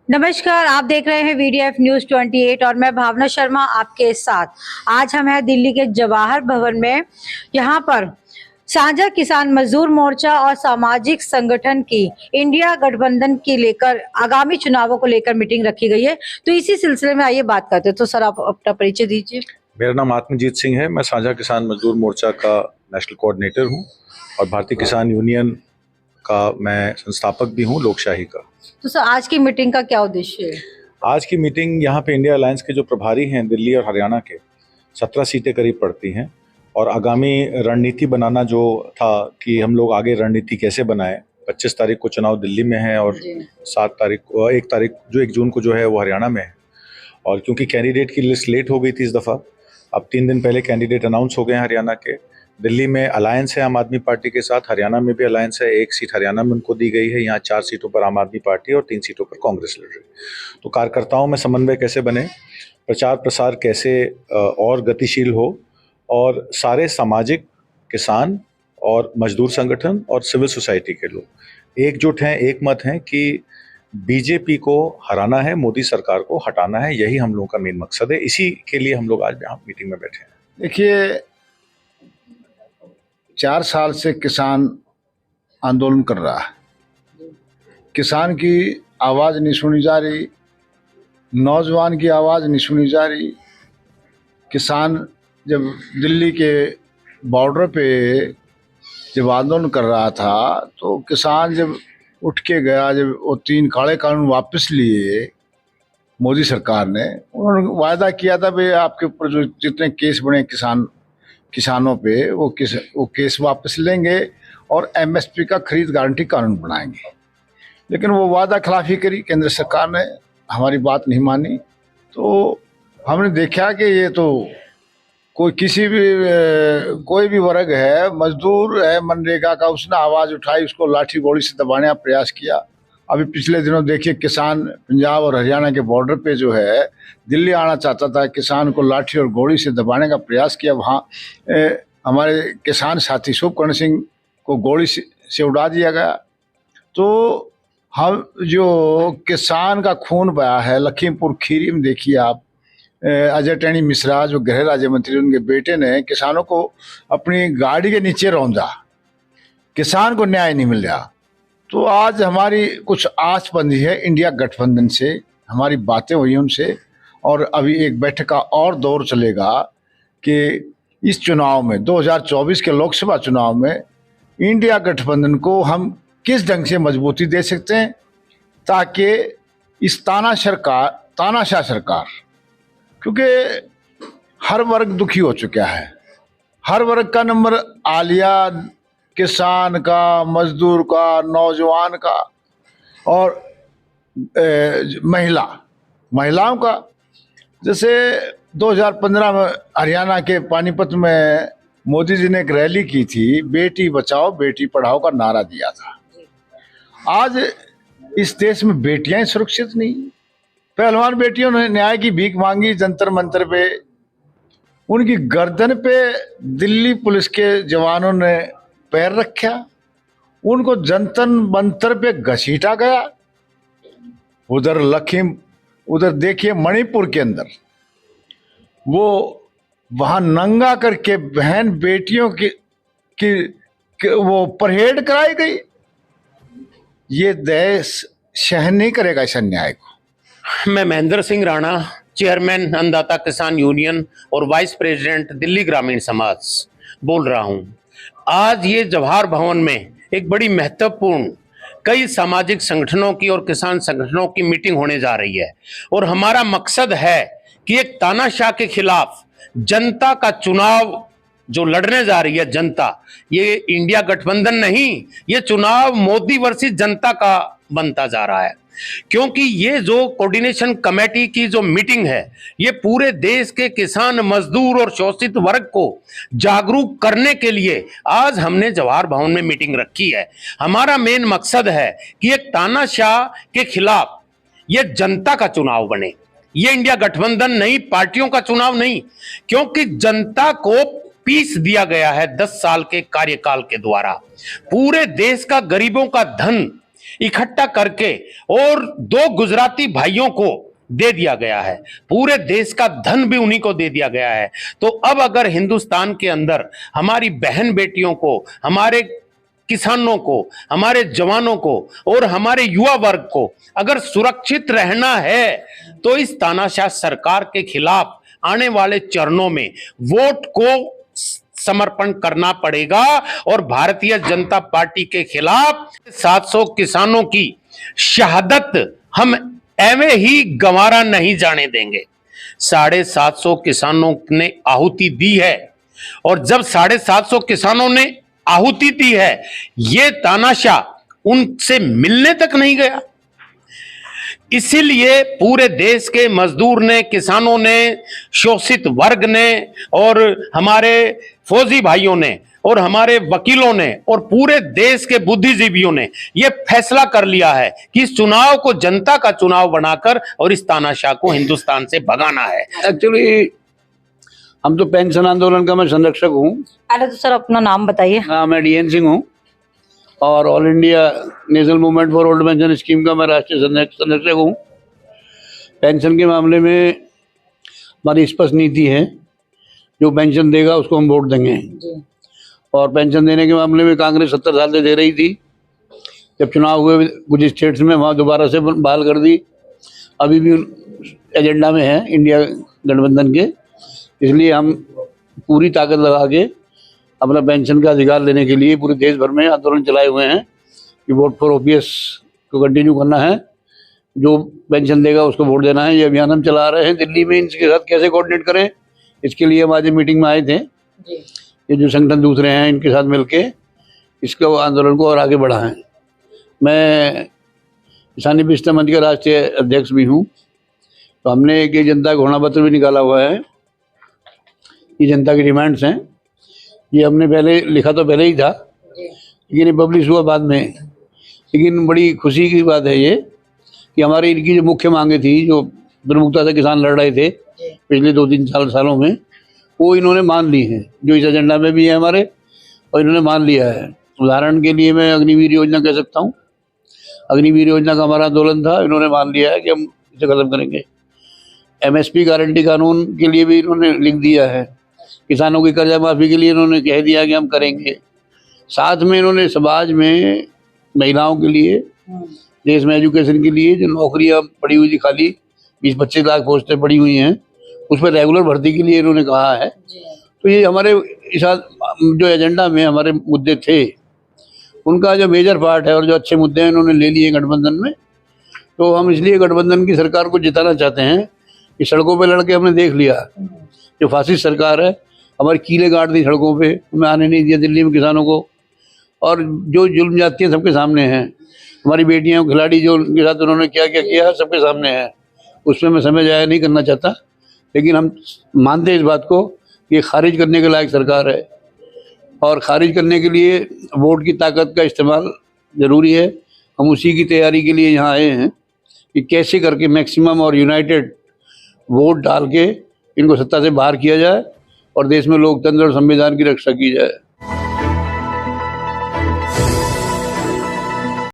नमस्कार, आप देख रहे हैं वीडीएफ न्यूज 28 और मैं भावना शर्मा आपके साथ। आज हम हैं दिल्ली के जवाहर भवन में। यहाँ पर साझा किसान मजदूर मोर्चा और सामाजिक संगठन की इंडिया गठबंधन की लेकर आगामी चुनावों को लेकर मीटिंग रखी गई है। तो इसी सिलसिले में आइए बात करते हैं। तो सर, आप अपना परिचय दीजिए। मेरा नाम आत्मजीत सिंह है। मैं साझा किसान मजदूर मोर्चा का नेशनल कोऑर्डिनेटर हूं और भारतीय किसान यूनियन का मैं संस्थापक भी हूं, लोकशाही का। तो सर, आज की मीटिंग का क्या उद्देश्य है? आज की मीटिंग यहाँ पे इंडिया अलायंस के जो प्रभारी हैं दिल्ली और हरियाणा के 17 सीटें करीब पड़ती हैं और आगामी रणनीति बनाना जो था कि हम लोग आगे रणनीति कैसे बनाएं। 25 तारीख को चुनाव दिल्ली में है और 1 जून को जो है वो हरियाणा में है। और क्योंकि कैंडिडेट की लिस्ट लेट हो गई थी इस दफ़ा, अब 3 दिन पहले कैंडिडेट अनाउंस हो गए हैं हरियाणा के। दिल्ली में अलायंस है आम आदमी पार्टी के साथ, हरियाणा में भी अलायंस है। 1 सीट हरियाणा में उनको दी गई है। यहाँ 4 सीटों पर आम आदमी पार्टी और 3 सीटों पर कांग्रेस लड़ रही है। तो कार्यकर्ताओं में समन्वय कैसे बने, प्रचार प्रसार कैसे और गतिशील हो, और सारे सामाजिक, किसान और मजदूर संगठन और सिविल सोसाइटी के लोग एकजुट हैं, एक मत हैं कि बीजेपी को हराना है, मोदी सरकार को हटाना है। यही हम लोगों का मेन मकसद है। इसी के लिए हम लोग आज यहाँ मीटिंग में बैठे हैं। देखिए, 4 साल से किसान आंदोलन कर रहा है। किसान की आवाज़ नहीं सुनी जा रही, नौजवान की आवाज़ नहीं सुनी जा रही। किसान जब दिल्ली के बॉर्डर पे जब आंदोलन कर रहा था तो किसान जब उठ के गया, जब वो 3 काले कानून वापस लिए मोदी सरकार ने, उन्होंने वायदा किया था भाई आपके ऊपर जो जितने केस बने किसानों पे वो केस वापस लेंगे और एमएसपी का खरीद गारंटी कानून बनाएंगे। लेकिन वो वादा खिलाफी करी केंद्र सरकार ने, हमारी बात नहीं मानी। तो हमने देखा कि ये तो कोई भी वर्ग है, मजदूर है मनरेगा का, उसने आवाज़ उठाई, उसको लाठी गोली से दबाने का प्रयास किया। अभी पिछले दिनों देखिए, किसान पंजाब और हरियाणा के बॉर्डर पे जो है दिल्ली आना चाहता था, किसान को लाठी और गोली से दबाने का प्रयास किया। वहाँ हमारे किसान साथी शुभकर्ण सिंह को गोली से उड़ा दिया गया। तो हम जो किसान का खून बहा है लखीमपुर खीरी में, देखिए आप, अजय टैनी मिश्रा जो गृह राज्य मंत्री, उनके बेटे ने किसानों को अपनी गाड़ी के नीचे रौंदा, किसान को न्याय नहीं मिल रहा। तो आज हमारी कुछ आस बंधी है इंडिया गठबंधन से, हमारी बातें हुई उनसे, और अभी एक बैठक का और दौर चलेगा कि इस चुनाव में 2024 के लोकसभा चुनाव में इंडिया गठबंधन को हम किस ढंग से मजबूती दे सकते हैं ताकि इस तानाशाह सरकार, क्योंकि हर वर्ग दुखी हो चुका है, हर वर्ग का नंबर आ लिया, किसान का, मजदूर का, नौजवान का और महिलाओं का। जैसे 2015 में हरियाणा के पानीपत में मोदी जी ने एक रैली की थी, बेटी बचाओ बेटी पढ़ाओ का नारा दिया था। आज इस देश में बेटियां सुरक्षित नहीं। पहलवान बेटियों ने न्याय की भीख मांगी जंतर मंतर पे, उनकी गर्दन पे दिल्ली पुलिस के जवानों ने पैर रखा, उनको जंतर मंतर पे घसीटा गया। उधर देखिए मणिपुर के अंदर वो वहां नंगा करके बहन बेटियों की वो परेड कराई गई। ये देश सहन नहीं करेगा इस अन्याय को। मैं महेंद्र सिंह राणा, चेयरमैन अन्नदाता किसान यूनियन और वाइस प्रेसिडेंट दिल्ली ग्रामीण समाज बोल रहा हूं। आज ये जवाहर भवन में एक बड़ी महत्वपूर्ण कई सामाजिक संगठनों की और किसान संगठनों की मीटिंग होने जा रही है और हमारा मकसद है कि एक तानाशाह के खिलाफ जनता का चुनाव जो लड़ने जा रही है जनता, ये इंडिया गठबंधन नहीं, ये चुनाव मोदी वर्सेस जनता का बनता जा रहा है। क्योंकि ये जो कोऑर्डिनेशन कमेटी की जो मीटिंग है, ये पूरे देश के किसान, मजदूर और शोषित वर्ग को जागरूक करने के लिए आज हमने जवाहर भवन में मीटिंग रखी है। हमारा मेन मकसद है कि एक तानाशाह के खिलाफ ये जनता का चुनाव बने, ये इंडिया गठबंधन नहीं, पार्टियों का चुनाव नहीं। क्योंकि जनता को पीस दिया गया है 10 साल के कार्यकाल के द्वारा। पूरे देश का गरीबों का धन इकट्ठा करके और 2 गुजराती भाइयों को दे दिया गया है। पूरे देश का धन भी उन्हीं को दे दिया गया है। तो अब अगर हिंदुस्तान के अंदर हमारी बहन बेटियों को, हमारे किसानों को, हमारे जवानों को और हमारे युवा वर्ग को अगर सुरक्षित रहना है तो इस तानाशाह सरकार के खिलाफ आने वाले चरणों में वोट को समर्पण करना पड़ेगा और भारतीय जनता पार्टी के खिलाफ 700 किसानों की शहादत हम एवे ही गंवारा नहीं जाने देंगे। 750 किसानों ने आहुति दी है और जब 750 किसानों ने आहुति दी है, ये तानाशाह उनसे मिलने तक नहीं गया। इसीलिए पूरे देश के मजदूर ने, किसानों ने, शोषित वर्ग ने और हमारे फौजी भाइयों ने और हमारे वकीलों ने और पूरे देश के बुद्धिजीवियों ने यह फैसला कर लिया है कि इस चुनाव को जनता का चुनाव बनाकर और इस तानाशाह को हिंदुस्तान से भगाना है। एक्चुअली हम तो पेंशन आंदोलन का मैं संरक्षक हूँ। पहले तो सर अपना नाम बताइए। हाँ, मैं DN सिंह हूँ और all India national movement for old pension scheme का मैं राष्ट्रीय संरक्षक हूँ। पेंशन के मामले में हमारी स्पष्ट नीति है, जो पेंशन देगा उसको हम वोट देंगे। और पेंशन देने के मामले में कांग्रेस 70 साल से दे रही थी। जब चुनाव हुए कुछ स्टेट्स में, वहाँ दोबारा से बहाल कर दी। अभी भी एजेंडा में है इंडिया गठबंधन के। इसलिए हम पूरी ताकत लगा के अपना पेंशन का अधिकार लेने के लिए पूरे देश भर में आंदोलन चलाए हुए हैं कि वोट फॉर OPS को कंटिन्यू करना है। जो पेंशन देगा उसको वोट देना है। ये अभियान हम चला रहे हैं। दिल्ली में इनके साथ कैसे कोऑर्डिनेट करें, इसके लिए हम आज मीटिंग में आए थे। ये जो संगठन दूसरे हैं, इनके साथ मिलके इसको आंदोलन को और आगे बढ़ाएं। मैं किसान पिछड़ा मंच का राष्ट्रीय अध्यक्ष भी हूँ। तो हमने एक जनता घोषणा पत्र भी निकाला हुआ है। ये जनता की डिमांड्स हैं। ये हमने पहले लिखा तो पहले ही था, लेकिन ये पब्लिश हुआ बाद में। लेकिन बड़ी खुशी की बात है ये कि हमारी इनकी जो मुख्य मांगे थी, जो प्रमुखता से किसान लड़ रहे थे पिछले 2-3 सालों में, वो इन्होंने मान ली है। जो इस एजेंडा में भी है हमारे, और इन्होंने मान लिया है। उदाहरण के लिए मैं अग्निवीर योजना कह सकता हूँ। अग्निवीर योजना का हमारा आंदोलन था, इन्होंने मान लिया है कि हम इसे खत्म करेंगे। MSP गारंटी कानून के लिए भी इन्होंने लिख दिया है। किसानों की कर्जा माफी के लिए इन्होंने कह दिया कि हम करेंगे। साथ में इन्होंने समाज में महिलाओं के लिए, देश में एजुकेशन के लिए जो नौकरियां पड़ी हुई थी खाली 20-25 लाख पोस्टें पड़ी हुई हैं, उस पर रेगुलर भर्ती के लिए इन्होंने कहा है। तो ये हमारे इस जो एजेंडा में हमारे मुद्दे थे, उनका जो मेजर पार्ट है और जो अच्छे मुद्दे हैं इन्होंने ले लिए गठबंधन में। तो हम इसलिए गठबंधन की सरकार को जिताना चाहते हैं कि सड़कों पे लड़के हमने देख लिया। जो फासिस्ट सरकार है, हमारी कीले गाड़ दी सड़कों पे, हमें आने नहीं दिया दिल्ली में किसानों को। और जो जुल्म जातियाँ सबके सामने हैं। हमारी बेटियां खिलाड़ी जो उनके साथ उन्होंने क्या क्या किया सबके सामने है। उसमें मैं समय जाया नहीं करना चाहता, लेकिन हम मानते हैं इस बात को कि खारिज करने के लायक सरकार है। और खारिज करने के लिए वोट की ताकत का इस्तेमाल ज़रूरी है। हम उसी की तैयारी के लिए यहाँ आए हैं कि कैसे करके मैक्सिमम और यूनाइटेड वोट डाल के इनको सत्ता से बाहर किया जाए और देश में लोकतंत्र और संविधान की रक्षा की जाए।